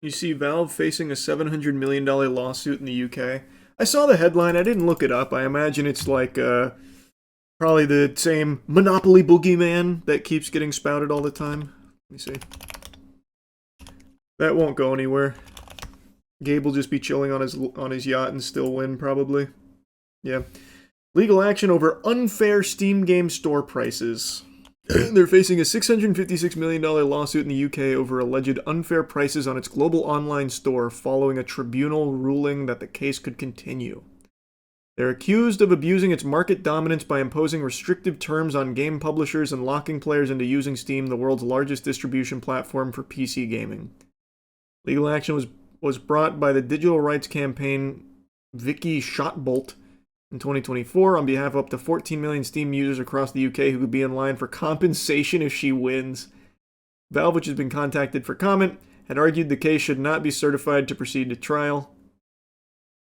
You see Valve facing a $700 million lawsuit in the UK. I saw the headline, I didn't look it up. I imagine it's like probably the same Monopoly boogeyman that keeps getting spouted all the time. Let me see. That won't go anywhere. Gabe will just be chilling on his yacht and still win, probably. Yeah. Legal action over unfair Steam game store prices. They're facing a $656 million lawsuit in the UK over alleged unfair prices on its global online store following a tribunal ruling that the case could continue. They're accused of abusing its market dominance by imposing restrictive terms on game publishers and locking players into using Steam, the world's largest distribution platform for PC gaming. Legal action was brought by the digital rights campaign Vicky Shotbolt in 2024 on behalf of up to 14 million Steam users across the UK who could be in line for compensation if she wins. Valve, which has been contacted for comment, had argued the case should not be certified to proceed to trial.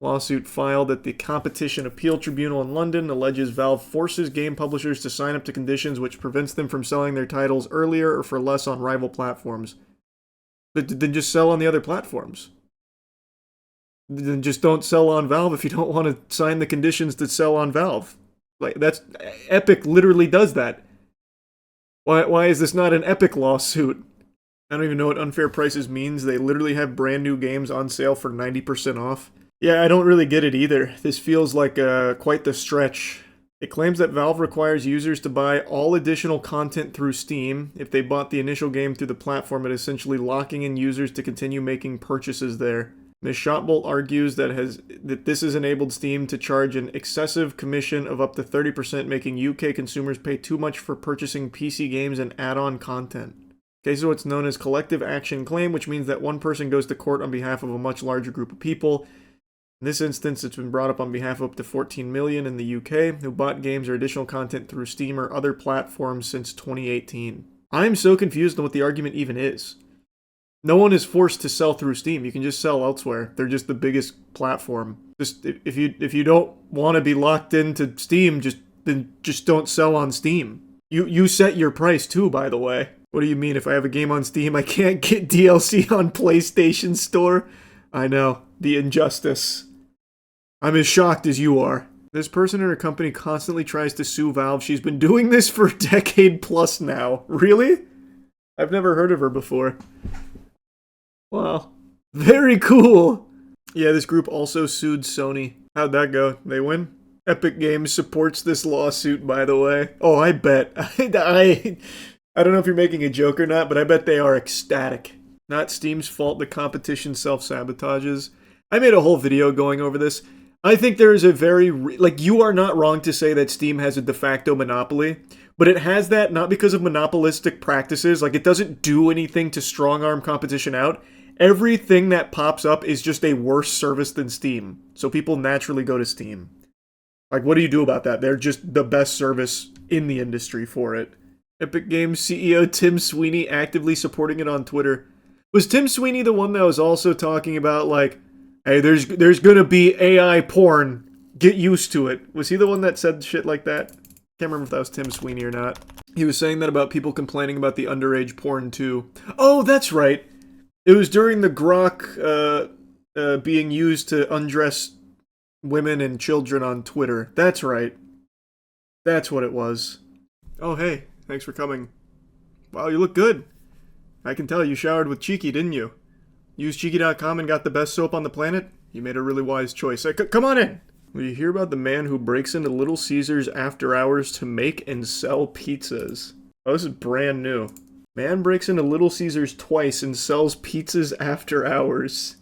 Lawsuit filed at the Competition Appeal Tribunal in London alleges Valve forces game publishers to sign up to conditions which prevents them from selling their titles earlier or for less on rival platforms. But then just sell on the other platforms. Then just don't sell on Valve if you don't want to sign the conditions to sell on Valve. Like, that's Epic literally does that. Why is this not an Epic lawsuit? I don't even know what unfair prices means. They literally have brand new games on sale for 90% off. Yeah, I don't really get it either. This feels like quite the stretch. It claims that Valve requires users to buy all additional content through Steam if they bought the initial game through the platform, and essentially locking in users to continue making purchases there. Ms. Shotbolt argues that this has enabled Steam to charge an excessive commission of up to 30%, making UK consumers pay too much for purchasing PC games and add-on content. Okay, so it's known as collective action claim, which means that one person goes to court on behalf of a much larger group of people. In this instance, it's been brought up on behalf of up to 14 million in the UK who bought games or additional content through Steam or other platforms since 2018. I'm so confused on what the argument even is. No one is forced to sell through Steam. You can just sell elsewhere. They're just the biggest platform. Just if you don't want to be locked into Steam, just don't sell on Steam. You set your price too, by the way. What do you mean if I have a game on Steam, I can't get DLC on PlayStation Store? I know, the injustice. I'm as shocked as you are. This person and her company constantly tries to sue Valve. She's been doing this for a decade plus now. Really? I've never heard of her before. Wow. Very cool. Yeah, this group also sued Sony. How'd that go? They win? Epic Games supports this lawsuit, by the way. Oh, I bet. I don't know if you're making a joke or not, but I bet they are ecstatic. Not Steam's fault the competition self-sabotages. I made a whole video going over this. I think there is a very... you are not wrong to say that Steam has a de facto monopoly, but it has that not because of monopolistic practices. Like, it doesn't do anything to strong-arm competition out. Everything that pops up is just a worse service than Steam. So people naturally go to Steam. Like, what do you do about that? They're just the best service in the industry for it. Epic Games CEO Tim Sweeney actively supporting it on Twitter. Was Tim Sweeney the one that was also talking about, like, hey, there's gonna be AI porn. Get used to it. Was he the one that said shit like that? Can't remember if that was Tim Sweeney or not. He was saying that about people complaining about the underage porn too. Oh, that's right. It was during the Grok being used to undress women and children on Twitter. That's right. That's what it was. Oh, hey. Thanks for coming. Wow, you look good. I can tell you showered with Cheeky, didn't you? Used Cheeky.com and got the best soap on the planet? You made a really wise choice. Come on in! Will you hear about the man who breaks into Little Caesars after hours to make and sell pizzas? Oh, this is brand new. Man breaks into Little Caesars twice and sells pizzas after hours.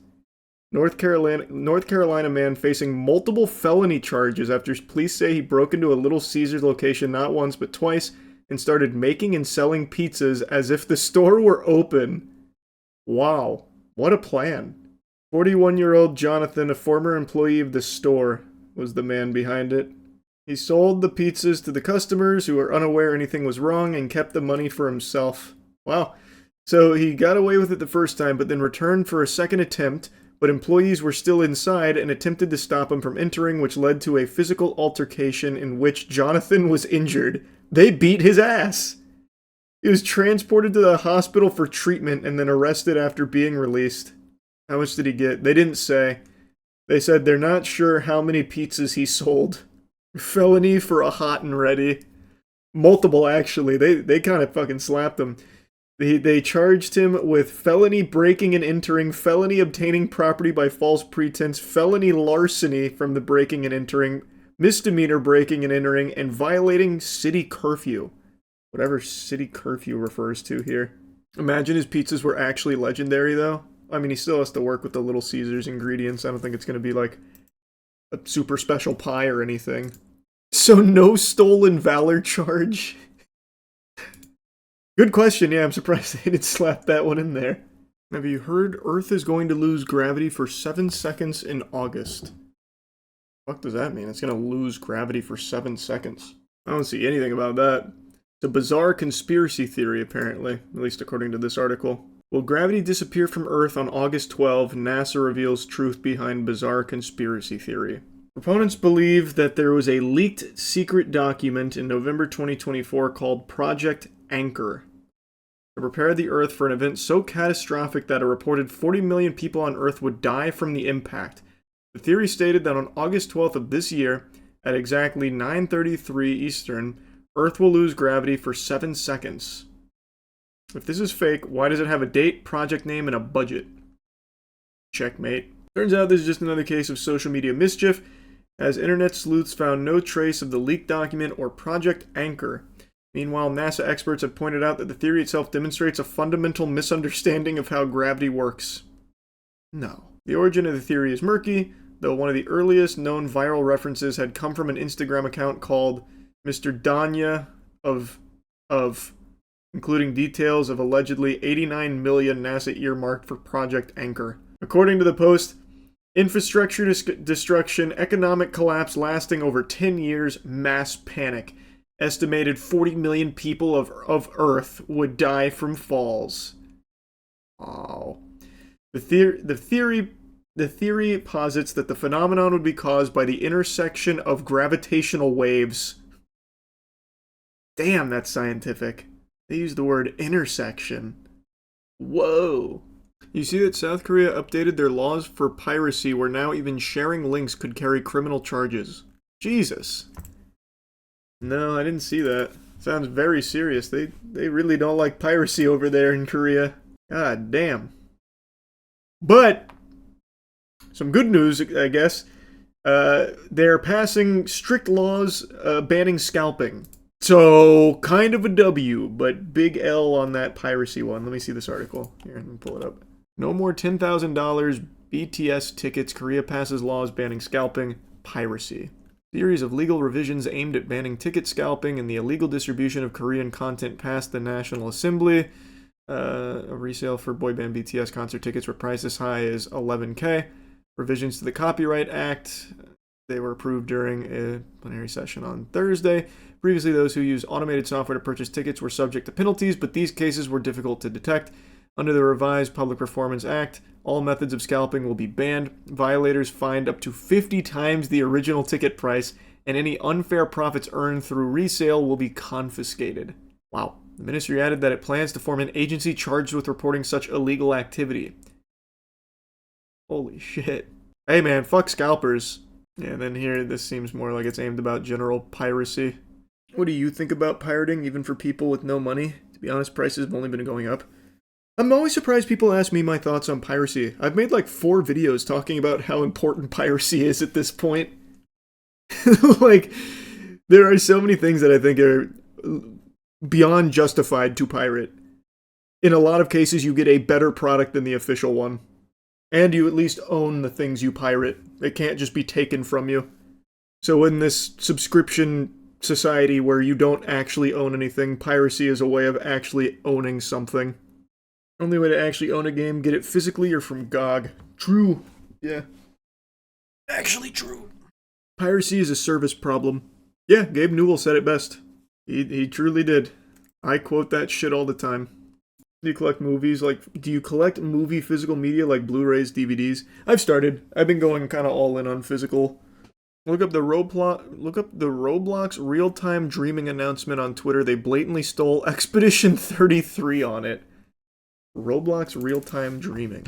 North Carolina man facing multiple felony charges after police say he broke into a Little Caesars location not once but twice and started making and selling pizzas as if the store were open. Wow, what a plan. 41-year-old Jonathan, a former employee of the store, was the man behind it. He sold the pizzas to the customers who were unaware anything was wrong and kept the money for himself. Wow. So he got away with it the first time, but then returned for a second attempt, but employees were still inside and attempted to stop him from entering, which led to a physical altercation in which Jonathan was injured. They beat his ass. He was transported to the hospital for treatment and then arrested after being released. How much did he get? They didn't say. They said they're not sure how many pizzas he sold. Felony for a hot and ready. Multiple, actually. They kind of fucking slapped him. They charged him with felony breaking and entering, felony obtaining property by false pretense, felony larceny from the breaking and entering, misdemeanor breaking and entering, and violating city curfew. Whatever city curfew refers to here. Imagine his pizzas were actually legendary, though. I mean, he still has to work with the Little Caesars ingredients. I don't think it's going to be like a super special pie or anything. So no stolen valor charge? Good question, yeah, I'm surprised they didn't slap that one in there. Have you heard Earth is going to lose gravity for 7 seconds in August? What does that mean? It's going to lose gravity for 7 seconds. I don't see anything about that. It's a bizarre conspiracy theory, apparently, at least according to this article. Will gravity disappear from Earth on August 12? NASA reveals truth behind bizarre conspiracy theory. Proponents believe that there was a leaked secret document in November 2024 called Project Anchor to prepare the Earth for an event so catastrophic that a reported 40 million people on Earth would die from the impact. The theory stated that on August 12th of this year, at exactly 9:33 Eastern, Earth will lose gravity for 7 seconds. If this is fake, why does it have a date, project name, and a budget? Checkmate. Turns out this is just another case of social media mischief, as internet sleuths found no trace of the leaked document or Project Anchor. Meanwhile, NASA experts have pointed out that the theory itself demonstrates a fundamental misunderstanding of how gravity works. No. The origin of the theory is murky, though one of the earliest known viral references had come from an Instagram account called Mr. Danya of including details of allegedly 89 million NASA earmarked for Project Anchor. According to the post, infrastructure destruction, economic collapse lasting over 10 years, mass panic. Estimated 40 million people of Earth would die from falls. Oh. The theory posits that the phenomenon would be caused by the intersection of gravitational waves. Damn, that's scientific. They use the word intersection. Whoa. You see that South Korea updated their laws for piracy where now even sharing links could carry criminal charges. Jesus. No, I didn't see that. Sounds very serious. They really don't like piracy over there in Korea. God damn. But, some good news, I guess. They're passing strict laws banning scalping. So, kind of a W, but big L on that piracy one. Let me see this article. Here, let me pull it up. No more $10,000 BTS tickets. Korea passes laws banning scalping. Piracy. Series of legal revisions aimed at banning ticket scalping and the illegal distribution of Korean content passed the National Assembly. A resale for boy band BTS concert tickets were priced as high as $11K. Revisions to the Copyright Act. They were approved during a plenary session on Thursday. Previously, those who used automated software to purchase tickets were subject to penalties, but these cases were difficult to detect. Under the revised Public Performance Act, all methods of scalping will be banned. Violators fined up to 50 times the original ticket price, and any unfair profits earned through resale will be confiscated. Wow. The ministry added that it plans to form an agency charged with reporting such illegal activity. Holy shit. Hey man, fuck scalpers. Yeah, and then here, this seems more like it's aimed about general piracy. What do you think about pirating, even for people with no money? To be honest, prices have only been going up. I'm always surprised people ask me my thoughts on piracy. I've made like 4 videos talking about how important piracy is at this point. Like, there are so many things that I think are beyond justified to pirate. In a lot of cases, you get a better product than the official one. And you at least own the things you pirate. It can't just be taken from you. So in this subscription society where you don't actually own anything, piracy is a way of actually owning something. Only way to actually own a game, get it physically or from GOG. True. Yeah. Actually true. Piracy is a service problem. Yeah, Gabe Newell said it best. He truly did. I quote that shit all the time. Do you collect movies? Do you collect movie physical media like Blu-rays, DVDs? I've started. I've been going kind of all in on physical. Look up the Roblox real-time dreaming announcement on Twitter. They blatantly stole Expedition 33 on it. Roblox real-time dreaming.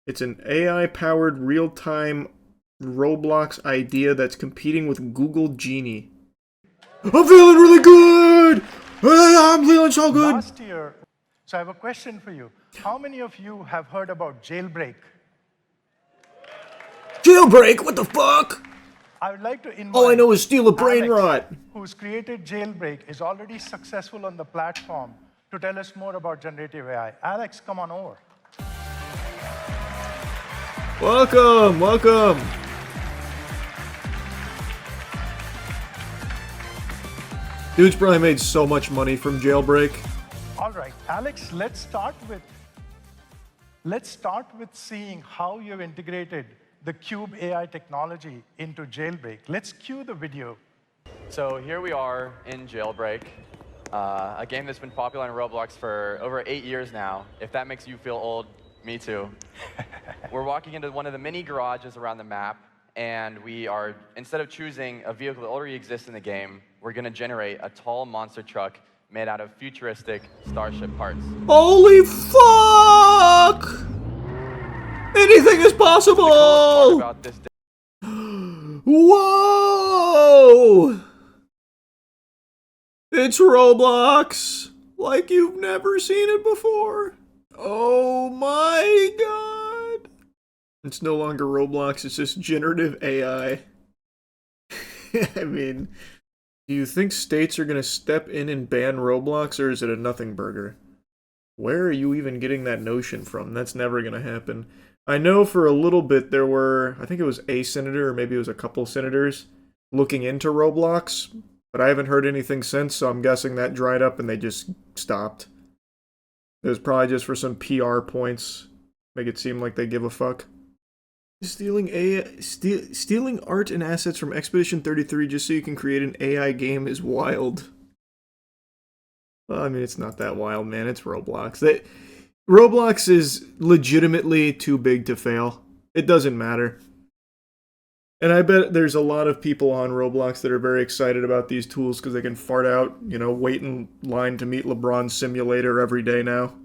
It's an AI-powered real-time Roblox idea that's competing with Google Genie. I'm feeling really good! I'm feeling so good! Last year, so I have a question for you. How many of you have heard about jailbreak? Jailbreak? What the fuck? I would like to invite All I know is steal a brain Alex, rot. who's created Jailbreak, is already successful on the platform, to tell us more about generative AI. Alex, come on over. Welcome, welcome. Dude's probably made so much money from Jailbreak. All right, Alex, let's start with seeing how you've integrated the Cube AI technology into Jailbreak. Let's cue the video. So here we are in Jailbreak, a game that's been popular on Roblox for over 8 years now. If that makes you feel old, me too. We're walking into one of the many garages around the map, and we are, instead of choosing a vehicle that already exists in the game, we're going to generate a tall monster truck made out of futuristic Starship parts. Holy fuck! Anything is possible! The coolest part about this Whoa! It's Roblox, like you've never seen it before. Oh my god! It's no longer Roblox, it's just generative AI. I mean, do you think states are gonna step in and ban Roblox, or is it a nothing burger? Where are you even getting that notion from? That's never gonna happen. I know for a little bit there were, I think it was a senator, or maybe it was a couple senators, looking into Roblox, but I haven't heard anything since, so I'm guessing that dried up and they just stopped. It was probably just for some PR points. Make it seem like they give a fuck. Stealing art and assets from Expedition 33 just so you can create an AI game is wild. Well, I mean, it's not that wild, man. It's Roblox. Roblox is legitimately too big to fail. It doesn't matter. And I bet there's a lot of people on Roblox that are very excited about these tools because they can fart out, you know, wait in line to meet LeBron's simulator every day now.